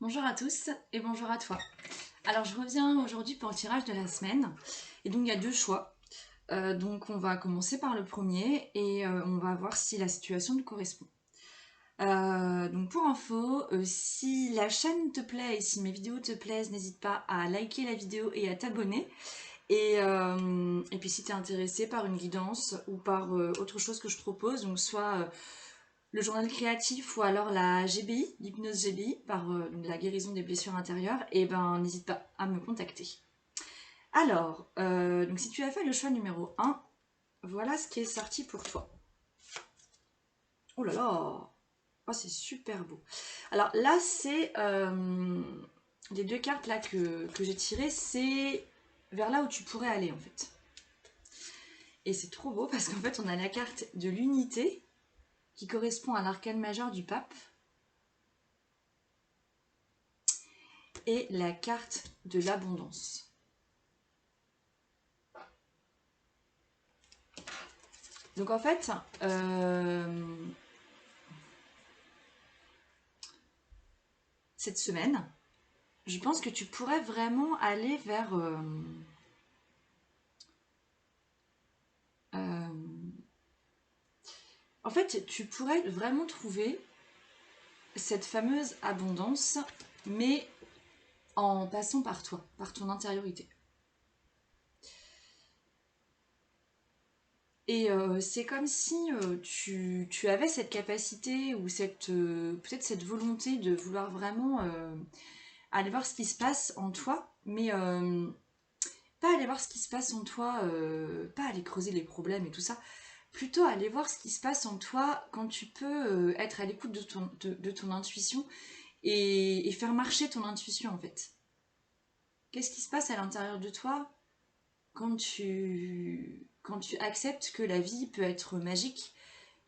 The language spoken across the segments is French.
Bonjour à tous et bonjour à toi. Alors je reviens aujourd'hui pour le tirage de la semaine. Et donc il y a deux choix. Donc on va commencer par le premier et on va voir si la situation nous correspond. Donc pour info, si la chaîne te plaît et si mes vidéos te plaisent, n'hésite pas à liker la vidéo et à t'abonner. Et puis si tu es intéressé par une guidance ou par autre chose que je propose, donc soit le journal créatif ou alors la GBI, l'hypnose GBI, par donc la guérison des blessures intérieures, et ben n'hésite pas à me contacter. Alors, donc si tu as fait le choix numéro 1, voilà ce qui est sorti pour toi. Oh là là, oh, c'est super beau. Alors là, c'est les deux cartes là que j'ai tirées, c'est vers là où tu pourrais aller en fait. Et c'est trop beau parce qu'en fait, on a la carte de l'unité qui correspond à l'arcane majeur du pape. Et la carte de l'abondance. Donc en fait, cette semaine, je pense que tu pourrais vraiment aller vers en fait, tu pourrais vraiment trouver cette fameuse abondance, mais en passant par toi, par ton intériorité. Et c'est comme si tu avais cette capacité ou peut-être cette volonté de vouloir vraiment aller voir ce qui se passe en toi, mais pas aller voir ce qui se passe en toi, pas aller creuser les problèmes et tout ça, plutôt aller voir ce qui se passe en toi quand tu peux être à l'écoute de ton intuition et faire marcher ton intuition en fait. Qu'est-ce qui se passe à l'intérieur de toi quand tu acceptes que la vie peut être magique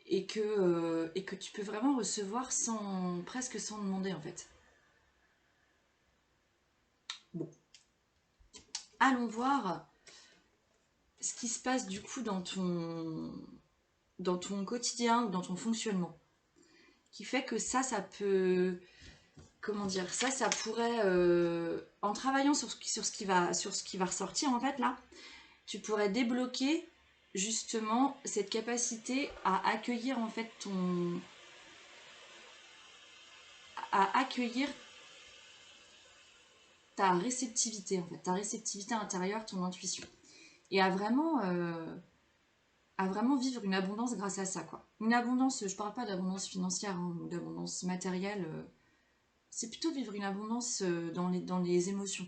et que tu peux vraiment recevoir presque sans demander en fait. Bon, allons voir ce qui se passe du coup dans ton quotidien ou dans ton fonctionnement. Qui fait que ça peut... Comment dire? Ça pourrait... en travaillant sur ce qui va ressortir en fait là, tu pourrais débloquer justement cette capacité à accueillir en fait à accueillir ta réceptivité en fait, ta réceptivité intérieure, ton intuition. Et à vraiment vivre une abondance grâce à ça, quoi. Une abondance, je parle pas d'abondance financière hein, ou d'abondance matérielle, c'est plutôt vivre une abondance dans les émotions.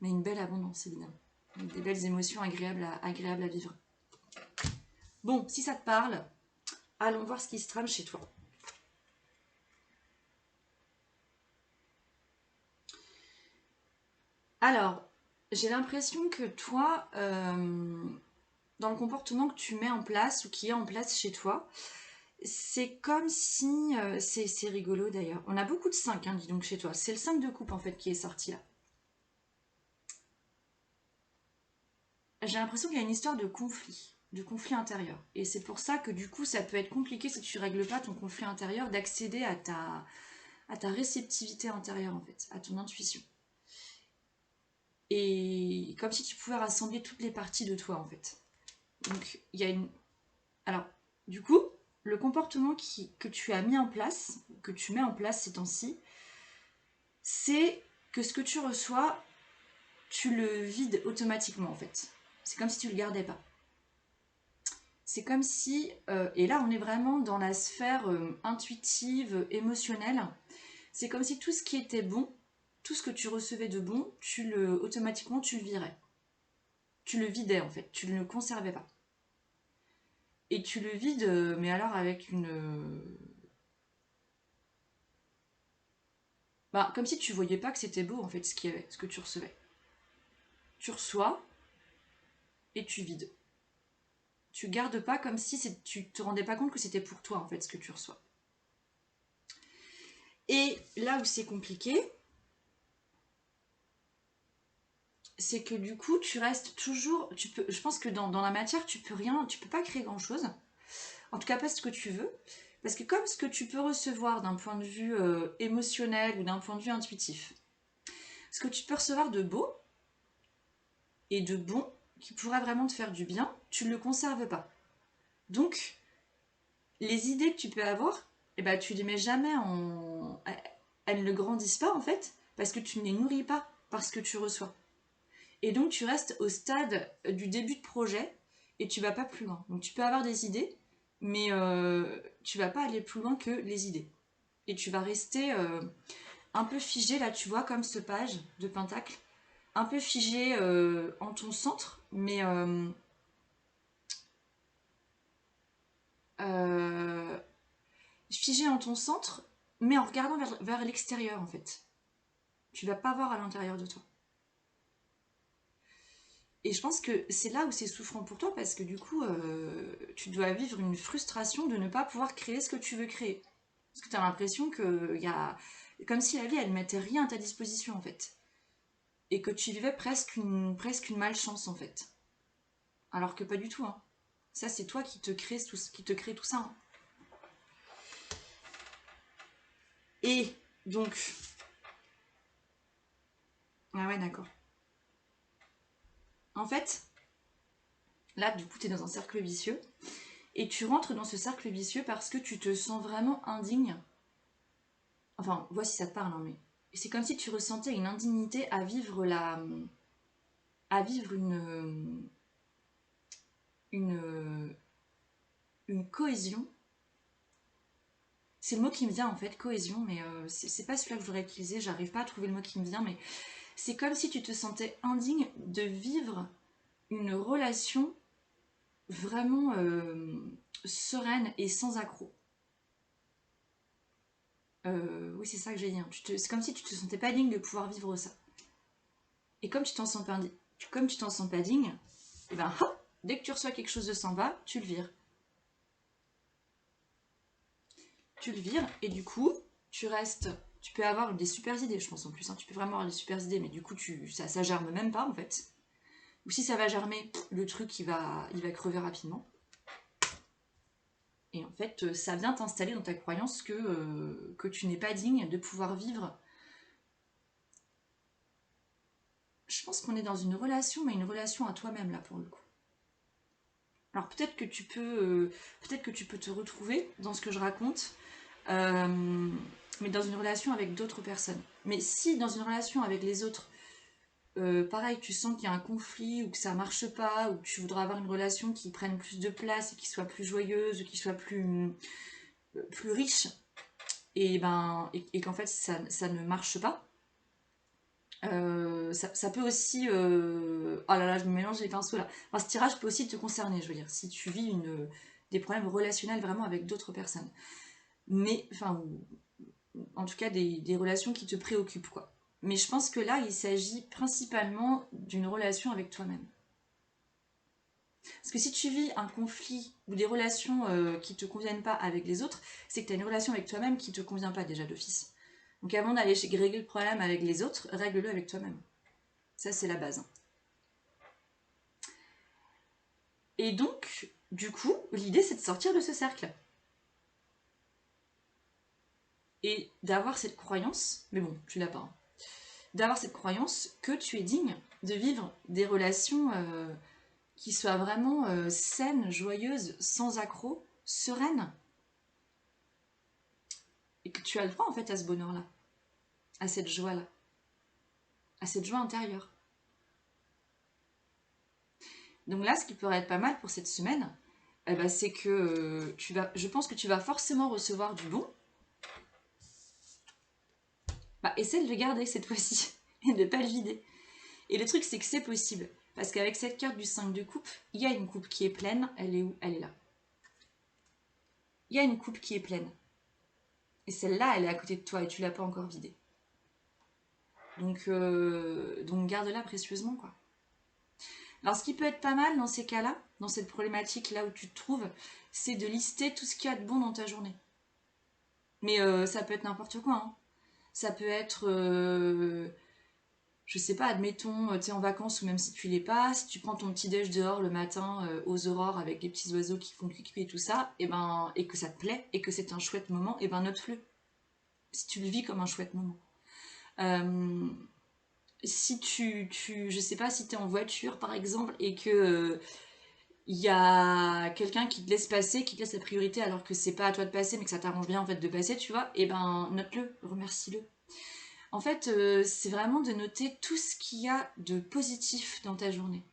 Mais une belle abondance, évidemment. Des belles émotions agréables à vivre. Bon, si ça te parle, allons voir ce qui se trame chez toi. Alors, j'ai l'impression que toi, dans le comportement que tu mets en place ou qui est en place chez toi, c'est comme si... c'est rigolo d'ailleurs. On a beaucoup de 5, hein, dis donc, chez toi. C'est le 5 de coupe, en fait, qui est sorti là. J'ai l'impression qu'il y a une histoire de conflit intérieur. Et c'est pour ça que du coup, ça peut être compliqué si tu règles pas ton conflit intérieur d'accéder à ta réceptivité intérieure, en fait, à ton intuition. Et comme si tu pouvais rassembler toutes les parties de toi, en fait. Donc, il y a une... Alors, du coup, le comportement que tu as mis en place, que tu mets en place ces temps-ci, c'est que ce que tu reçois, tu le vides automatiquement, en fait. C'est comme si tu le gardais pas. C'est comme si, et là on est vraiment dans la sphère intuitive, émotionnelle, c'est comme si tout ce qui était bon, tout ce que tu recevais de bon, automatiquement tu le virais. Tu le vidais en fait, tu ne le conservais pas. Et tu le vides, mais alors avec une... Bah, comme si tu voyais pas que c'était beau en fait ce qu'il y avait, ce que tu recevais. Tu reçois et tu vides. Tu gardes pas comme si tu te rendais pas compte que c'était pour toi en fait ce que tu reçois. Et là où c'est compliqué, c'est que du coup tu restes toujours, je pense que dans la matière tu peux pas créer grand chose, en tout cas pas ce que tu veux, Parce que comme ce que tu peux recevoir d'un point de vue émotionnel ou d'un point de vue intuitif, ce que tu peux recevoir de beau et de bon, qui pourra vraiment te faire du bien, tu ne le conserves pas. Donc, les idées que tu peux avoir, eh ben, tu les mets jamais en... Elles ne grandissent pas en fait, parce que tu ne les nourris pas par ce que tu reçois. Et donc tu restes au stade du début de projet et tu vas pas plus loin. Donc tu peux avoir des idées, mais tu vas pas aller plus loin que les idées. Et tu vas rester un peu figé, là tu vois, comme ce page de Pentacle, un peu figé en ton centre, mais euh, figé en ton centre, mais en regardant vers l'extérieur en fait. Tu vas pas voir à l'intérieur de toi. Et je pense que c'est là où c'est souffrant pour toi parce que du coup, tu dois vivre une frustration de ne pas pouvoir créer ce que tu veux créer. Parce que tu as l'impression que y a... comme si la vie, elle mettait rien à ta disposition en fait. Et que tu vivais presque une malchance en fait. Alors que pas du tout. Hein. Ça, c'est toi qui te crée tout ça. Hein. Et donc... Ah ouais, d'accord. En fait, là, du coup, tu es dans un cercle vicieux. Et tu rentres dans ce cercle vicieux parce que tu te sens vraiment indigne. Enfin, vois si ça te parle, hein, mais c'est comme si tu ressentais une indignité à vivre une, une cohésion. C'est le mot qui me vient en fait, cohésion, mais c'est pas celui-là que j'aurais utilisé, j'arrive pas à trouver le mot qui me vient, mais c'est comme si tu te sentais indigne de vivre une relation vraiment sereine et sans accroc. Oui, c'est ça que j'ai dit. Hein. C'est comme si tu te sentais pas digne de pouvoir vivre ça. Et comme tu t'en sens pas, comme tu t'en sens pas digne, et ben hop, dès que tu reçois quelque chose de sympa, tu le vires. Tu le vires et du coup, tu restes. Tu peux avoir des super idées, je pense en plus. Hein. Tu peux vraiment avoir des super idées, mais du coup, ça germe même pas en fait. Ou si ça va germer, le truc il va crever rapidement. Et en fait, ça vient t'installer dans ta croyance que tu n'es pas digne de pouvoir vivre. Je pense qu'on est dans une relation, mais une relation à toi-même là pour le coup. Alors peut-être que tu peux te retrouver dans ce que je raconte, mais dans une relation avec d'autres personnes. Mais si dans une relation avec les autres, pareil, tu sens qu'il y a un conflit ou que ça marche pas, ou que tu voudrais avoir une relation qui prenne plus de place et qui soit plus joyeuse, ou qui soit plus riche, et qu'en fait ça ne marche pas, ça peut aussi... Oh là là, je me mélange les pinceaux là. Enfin, ce tirage peut aussi te concerner, je veux dire, si tu vis des problèmes relationnels vraiment avec d'autres personnes. Mais, enfin, en tout cas, des relations qui te préoccupent, quoi. Mais je pense que là, il s'agit principalement d'une relation avec toi-même. Parce que si tu vis un conflit ou des relations qui te conviennent pas avec les autres, c'est que tu as une relation avec toi-même qui te convient pas déjà d'office. Donc avant d'aller régler le problème avec les autres, règle-le avec toi-même. Ça, c'est la base. Et donc, du coup, l'idée, c'est de sortir de ce cercle. Et d'avoir cette croyance, mais bon, tu l'as pas, hein, d'avoir cette croyance que tu es digne de vivre des relations qui soient vraiment saines, joyeuses, sans accroc, sereines. Et que tu as le droit, en fait, à ce bonheur-là, à cette joie-là, à cette joie intérieure. Donc là, ce qui pourrait être pas mal pour cette semaine, eh ben, c'est que je pense que tu vas forcément recevoir du bon. Bah, essaie de le garder cette fois-ci et de ne pas le vider. Et le truc, c'est que c'est possible. Parce qu'avec cette carte du 5 de coupe, il y a une coupe qui est pleine. Elle est où? Elle est là. Il y a une coupe qui est pleine. Et celle-là, elle est à côté de toi et tu l'as pas encore vidée. Donc garde-la précieusement, quoi. Alors, ce qui peut être pas mal dans ces cas-là, dans cette problématique-là où tu te trouves, c'est de lister tout ce qu'il y a de bon dans ta journée. Mais ça peut être n'importe quoi. Hein. Ça peut être je sais pas, admettons, tu es en vacances ou même si tu l'es pas, si tu prends ton petit déj dehors le matin aux aurores avec les petits oiseaux qui font cuicui et tout ça, et que ça te plaît et que c'est un chouette moment, et ben note-le. Si tu le vis comme un chouette moment. Euh, si je sais pas, si tu es en voiture par exemple et que il y a quelqu'un qui te laisse passer, qui te laisse la priorité alors que c'est pas à toi de passer mais que ça t'arrange bien en fait de passer, tu vois, et ben note-le, remercie-le. En fait, c'est vraiment de noter tout ce qu'il y a de positif dans ta journée.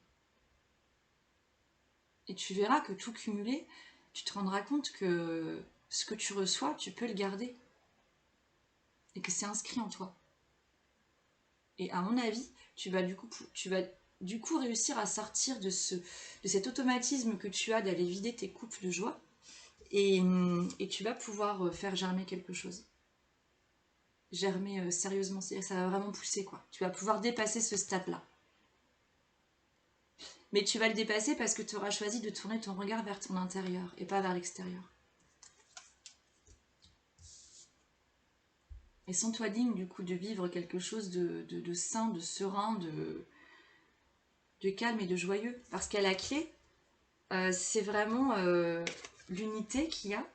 Et tu verras que tout cumulé, tu te rendras compte que ce que tu reçois, tu peux le garder. Et que c'est inscrit en toi. Et à mon avis, tu vas du coup réussir à sortir de cet automatisme que tu as d'aller vider tes coupes de joie. Et tu vas pouvoir faire germer quelque chose. Germer sérieusement, c'est-à-dire que ça va vraiment pousser, quoi. Tu vas pouvoir dépasser ce stade-là. Mais tu vas le dépasser parce que tu auras choisi de tourner ton regard vers ton intérieur et pas vers l'extérieur. Et sens-toi digne du coup de vivre quelque chose de sain, de serein, de calme et de joyeux. Parce qu'à la clé, c'est vraiment l'unité qu'il y a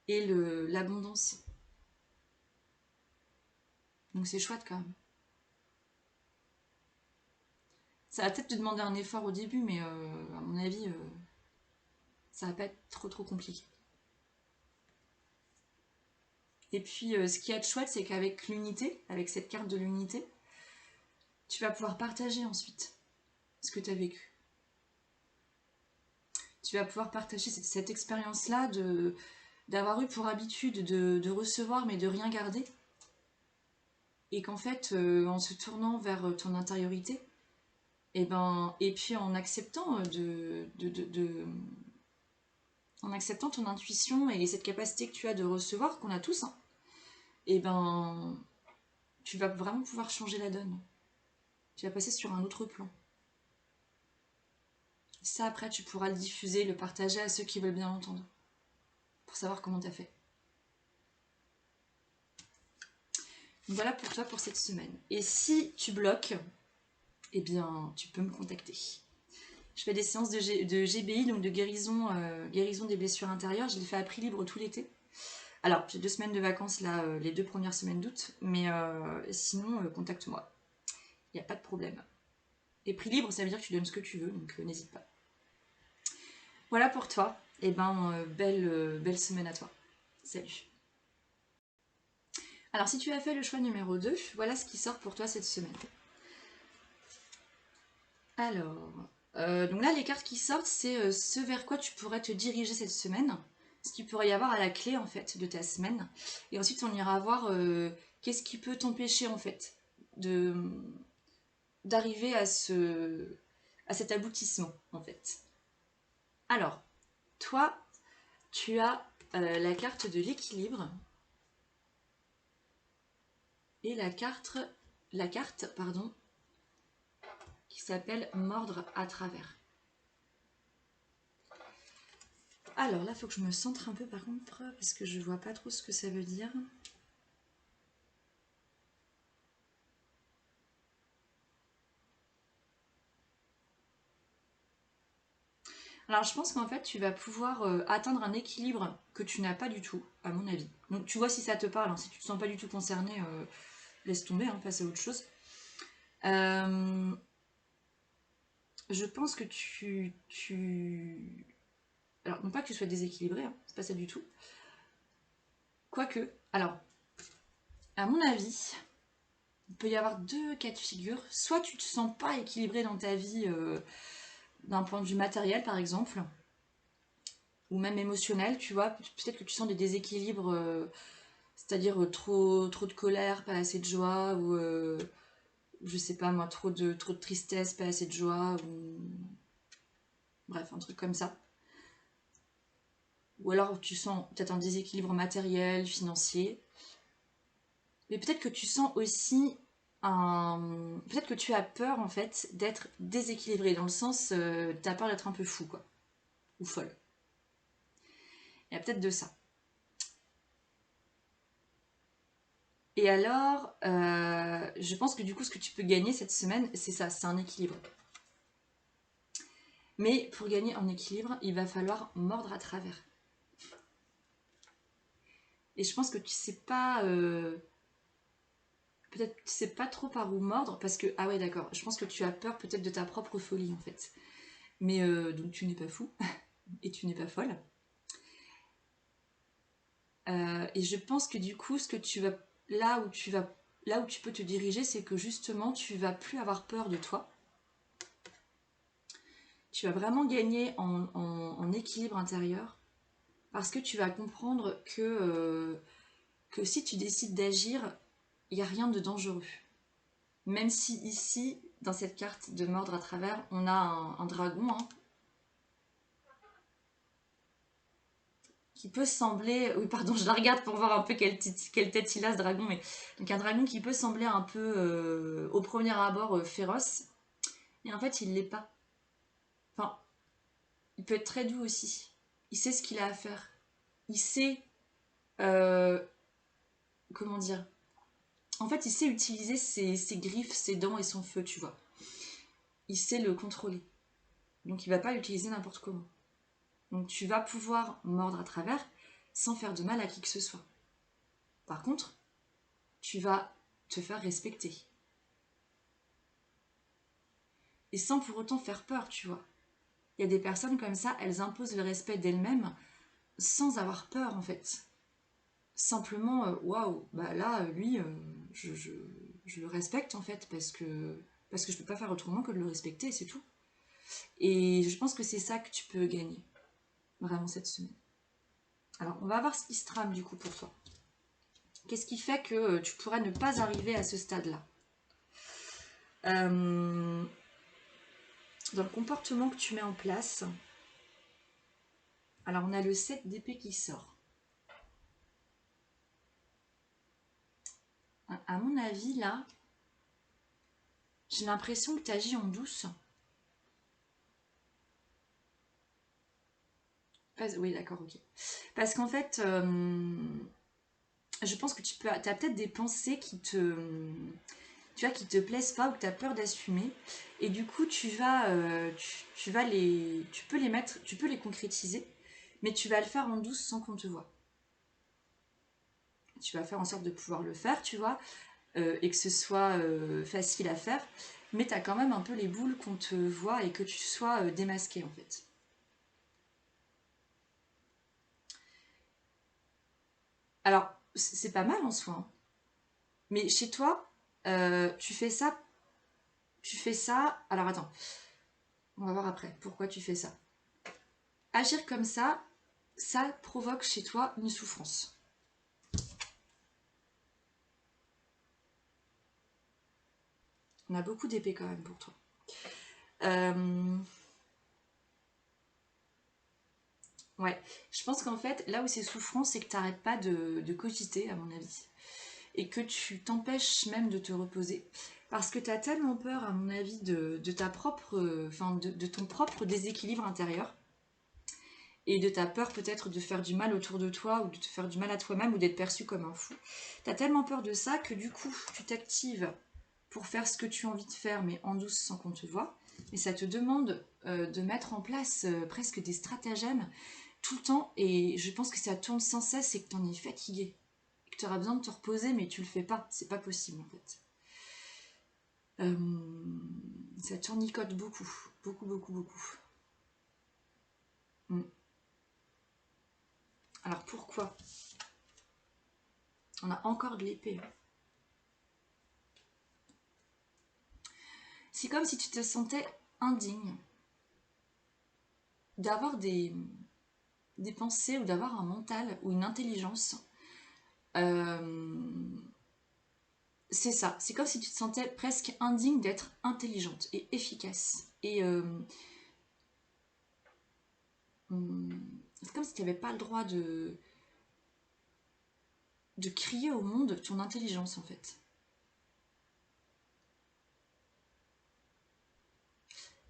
et l'abondance. Donc c'est chouette quand même. Ça va peut-être te demander un effort au début, mais à mon avis, ça va pas être trop compliqué. Et puis ce qui est chouette, c'est qu'avec l'unité, avec cette carte de l'unité, tu vas pouvoir partager ensuite ce que tu as vécu. Tu vas pouvoir partager cette expérience-là d'avoir eu pour habitude de recevoir mais de rien garder. Et qu'en fait, en se tournant vers ton intériorité, et puis en acceptant en acceptant ton intuition et cette capacité que tu as de recevoir, qu'on a tous, hein, et ben tu vas vraiment pouvoir changer la donne. Tu vas passer sur un autre plan. Ça, après, tu pourras le diffuser, le partager à ceux qui veulent bien l'entendre, pour savoir comment t'as fait. Donc voilà pour toi pour cette semaine. Et si tu bloques, eh bien, tu peux me contacter. Je fais des séances de GBI, donc de guérison des blessures intérieures. Je les fais à prix libre tout l'été. Alors, j'ai 2 semaines de vacances là, les 2 premières semaines d'août, mais sinon, contacte-moi. Il n'y a pas de problème. Et prix libre, ça veut dire que tu donnes ce que tu veux, donc n'hésite pas. Voilà pour toi. Et belle semaine à toi. Salut. Alors, si tu as fait le choix numéro 2, voilà ce qui sort pour toi cette semaine. Alors, donc là, les cartes qui sortent, c'est ce vers quoi tu pourrais te diriger cette semaine, ce qu'il pourrait y avoir à la clé, en fait, de ta semaine. Et ensuite, on ira voir qu'est-ce qui peut t'empêcher, en fait, d'arriver à cet aboutissement, en fait. Alors, toi, tu as la carte de l'équilibre et la carte, pardon, qui s'appelle mordre à travers. Alors là, il faut que je me centre un peu par contre, parce que je vois pas trop ce que ça veut dire. Alors je pense qu'en fait, tu vas pouvoir atteindre un équilibre que tu n'as pas du tout, à mon avis. Donc tu vois si ça te parle, hein. Si tu te sens pas du tout concerné, laisse tomber, hein, passe à autre chose. Je pense que alors, non pas que tu sois déséquilibré, hein, c'est pas ça du tout. Quoique, alors, à mon avis, il peut y avoir 2 cas de figure. Soit tu te sens pas équilibré dans ta vie d'un point de vue matériel, par exemple, ou même émotionnel, tu vois. Peut-être que tu sens des déséquilibres, c'est-à-dire trop de colère, pas assez de joie, ou je sais pas moi, trop de tristesse, pas assez de joie, ou bref, un truc comme ça. Ou alors tu sens peut-être un déséquilibre matériel, financier. Mais peut-être que tu sens aussi un... Peut-être que tu as peur en fait d'être déséquilibré, dans le sens, t'as peur d'être un peu fou, quoi. Ou folle. Il y a peut-être de ça. Et alors, je pense que du coup, ce que tu peux gagner cette semaine, c'est ça, c'est un équilibre. Mais pour gagner en équilibre, il va falloir mordre à travers. Et je pense que tu sais pas... peut-être tu sais pas trop par où mordre, parce que... Ah ouais, d'accord. Je pense que tu as peur peut-être de ta propre folie, en fait. Mais donc tu n'es pas fou, et tu n'es pas folle. Et je pense que du coup, ce que tu vas... Là où tu peux te diriger, c'est que justement, tu vas plus avoir peur de toi. Tu vas vraiment gagner en équilibre intérieur, parce que tu vas comprendre que si tu décides d'agir, il n'y a rien de dangereux. Même si ici, dans cette carte de mordre à travers, on a un dragon, hein, qui peut sembler... Oui, pardon, je la regarde pour voir un peu quelle tête il a, ce dragon. Mais... Donc un dragon qui peut sembler un peu, au premier abord, féroce. Et en fait, il ne l'est pas. Enfin, il peut être très doux aussi. Il sait ce qu'il a à faire. Il sait... euh, comment dire? En fait, il sait utiliser ses griffes, ses dents et son feu, tu vois. Il sait le contrôler. Donc il va pas l'utiliser n'importe comment. Donc tu vas pouvoir mordre à travers sans faire de mal à qui que ce soit. Par contre, tu vas te faire respecter. Et sans pour autant faire peur, tu vois. Il y a des personnes comme ça, elles imposent le respect d'elles-mêmes sans avoir peur en fait. Simplement, waouh, bah là, lui, je le respecte en fait parce que je peux pas faire autrement que de le respecter, c'est tout. Et je pense que c'est ça que tu peux gagner, vraiment cette semaine. Alors, on va voir ce qui se trame du coup pour toi. Qu'est-ce qui fait que tu pourrais ne pas arriver à ce stade-là? Dans le comportement que tu mets en place, alors on a le 7 d'épée qui sort. À mon avis, là, j'ai l'impression que tu agis en douce. Oui, d'accord, ok. Parce qu'en fait, je pense que tu as peut-être des pensées qui te plaisent pas ou que tu as peur d'assumer. Et du coup, tu peux les mettre, tu peux les concrétiser, mais tu vas le faire en douce sans qu'on te voie. Tu vas faire en sorte de pouvoir le faire, tu vois, et que ce soit facile à faire, mais tu as quand même un peu les boules qu'on te voit et que tu sois démasqué en fait. Alors, c'est pas mal en soi, hein. Mais chez toi, tu fais ça. Alors attends, on va voir après pourquoi tu fais ça. Agir comme ça provoque chez toi une souffrance. On a beaucoup d'épées quand même pour toi. Ouais, je pense qu'en fait, là où c'est souffrant, c'est que tu n'arrêtes pas de cogiter, à mon avis. Et que tu t'empêches même de te reposer. Parce que tu as tellement peur, à mon avis, de ta propre, enfin, de ton propre déséquilibre intérieur. Et de ta peur peut-être de faire du mal autour de toi, ou de te faire du mal à toi-même, ou d'être perçu comme un fou. Tu as tellement peur de ça que du coup, tu t'actives pour faire ce que tu as envie de faire, mais en douce sans qu'on te voie. Et ça te demande de mettre en place presque des stratagèmes tout le temps. Et je pense que ça tourne sans cesse et que tu en es fatigué. Et que tu auras besoin de te reposer, mais tu le fais pas. C'est pas possible en fait. Ça tournicote beaucoup. Beaucoup, beaucoup, beaucoup. Mm. Alors pourquoi? On a encore de l'épée. C'est comme si tu te sentais indigne d'avoir des pensées ou d'avoir un mental ou une intelligence. Euh, c'est ça, c'est comme si tu te sentais presque indigne d'être intelligente et efficace. Et c'est comme si tu n'avais pas le droit de crier au monde ton intelligence en fait.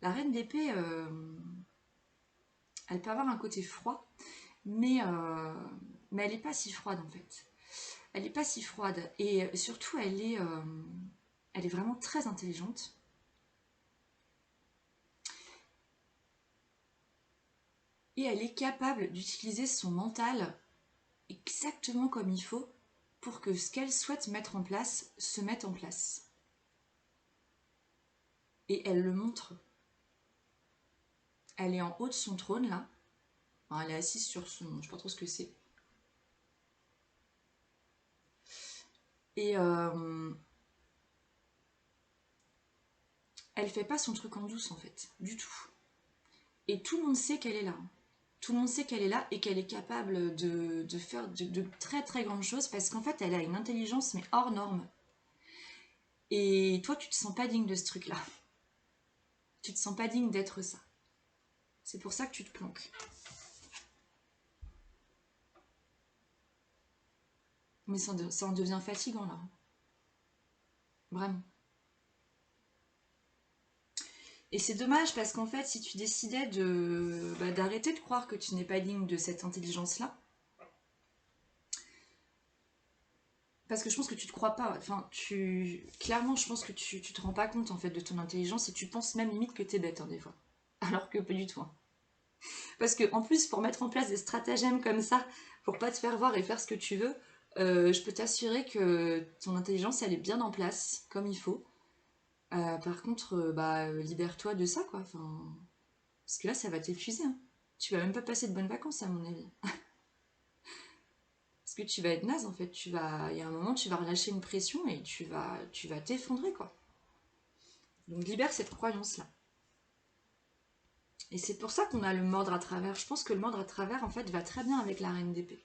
La reine d'épée, elle peut avoir un côté froid, mais elle n'est pas si froide en fait. elle n'est pas si froide. Et surtout, elle est vraiment très intelligente. Et elle est capable d'utiliser son mental exactement comme il faut pour que ce qu'elle souhaite mettre en place se mette en place. Et elle le montre. Elle est en haut de son trône là. Enfin, elle est assise sur son... Je sais pas trop ce que c'est. Et elle fait pas son truc en douce en fait, du tout. Et tout le monde sait qu'elle est là. Tout le monde sait qu'elle est là et qu'elle est capable de faire de très très grandes choses parce qu'en fait elle a une intelligence mais hors norme. Et toi tu te sens pas digne de ce truc là. Tu te sens pas digne d'être ça. C'est pour ça que tu te planques. Mais ça en devient fatigant là. Vraiment. Et c'est dommage parce qu'en fait, si tu décidais d'arrêter de croire que tu n'es pas digne de cette intelligence-là, parce que je pense que tu te crois pas, enfin, clairement, je pense que tu te rends pas compte en fait de ton intelligence et tu penses même limite que t'es bête hein, des fois. Alors que pas du tout. Hein. Parce que en plus, pour mettre en place des stratagèmes comme ça, pour pas te faire voir et faire ce que tu veux, je peux t'assurer que ton intelligence, elle est bien en place, comme il faut. Par contre, libère-toi de ça, quoi. Enfin, parce que là, ça va t'épuiser. Hein. Tu vas même pas passer de bonnes vacances, à mon avis. Parce que tu vas être naze, en fait. Il y a un moment, tu vas relâcher une pression et tu vas t'effondrer, quoi. Donc, libère cette croyance-là. Et c'est pour ça qu'on a le mordre à travers. Je pense que le mordre à travers, en fait, va très bien avec la reine d'épée.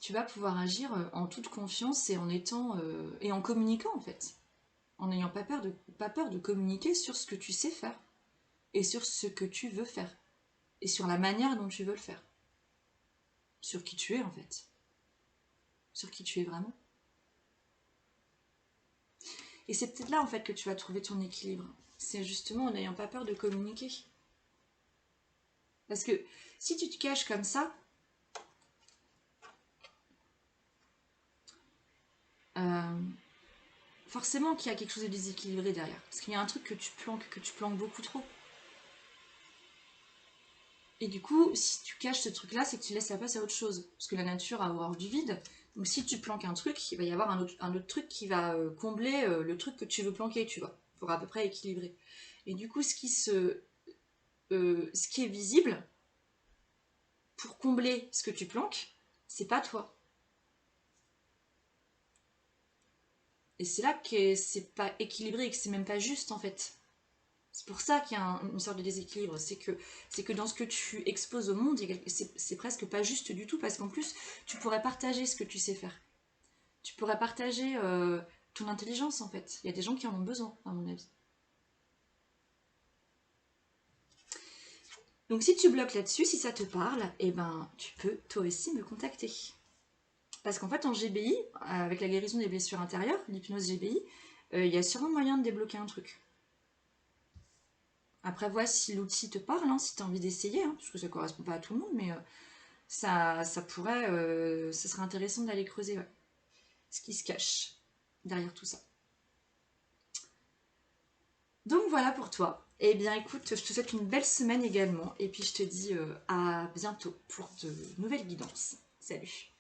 Tu vas pouvoir agir en toute confiance et en étant et en communiquant, en fait. En n'ayant pas peur de communiquer sur ce que tu sais faire et sur ce que tu veux faire et sur la manière dont tu veux le faire. Sur qui tu es, en fait. Sur qui tu es vraiment. Et c'est peut-être là en fait que tu vas trouver ton équilibre. C'est justement en n'ayant pas peur de communiquer. Parce que si tu te caches comme ça, forcément qu'il y a quelque chose de déséquilibré derrière. Parce qu'il y a un truc que tu planques beaucoup trop. Et du coup, si tu caches ce truc-là, c'est que tu laisses la place à autre chose. Parce que la nature a horreur du vide. Donc si tu planques un truc, il va y avoir un autre truc qui va combler le truc que tu veux planquer, tu vois. Pour à peu près équilibrer. Et du coup, ce qui est visible, pour combler ce que tu planques, c'est pas toi. Et c'est là que c'est pas équilibré et que c'est même pas juste en fait. C'est pour ça qu'il y a une sorte de déséquilibre. C'est que dans ce que tu exposes au monde, c'est presque pas juste du tout parce qu'en plus, tu pourrais partager ce que tu sais faire. Tu pourrais partager ton intelligence en fait. Il y a des gens qui en ont besoin, à mon avis. Donc si tu bloques là-dessus, si ça te parle, eh ben, tu peux toi aussi me contacter. Parce qu'en fait, en GBI, avec la guérison des blessures intérieures, l'hypnose GBI, il y a sûrement moyen de débloquer un truc. Après, vois si l'outil te parle, hein, si tu as envie d'essayer, hein, parce que ça ne correspond pas à tout le monde, mais ça pourrait, ça serait intéressant d'aller creuser ouais, ce qui se cache derrière tout ça. Donc voilà pour toi. Eh bien écoute, je te souhaite une belle semaine également, et puis je te dis à bientôt pour de nouvelles guidances. Salut!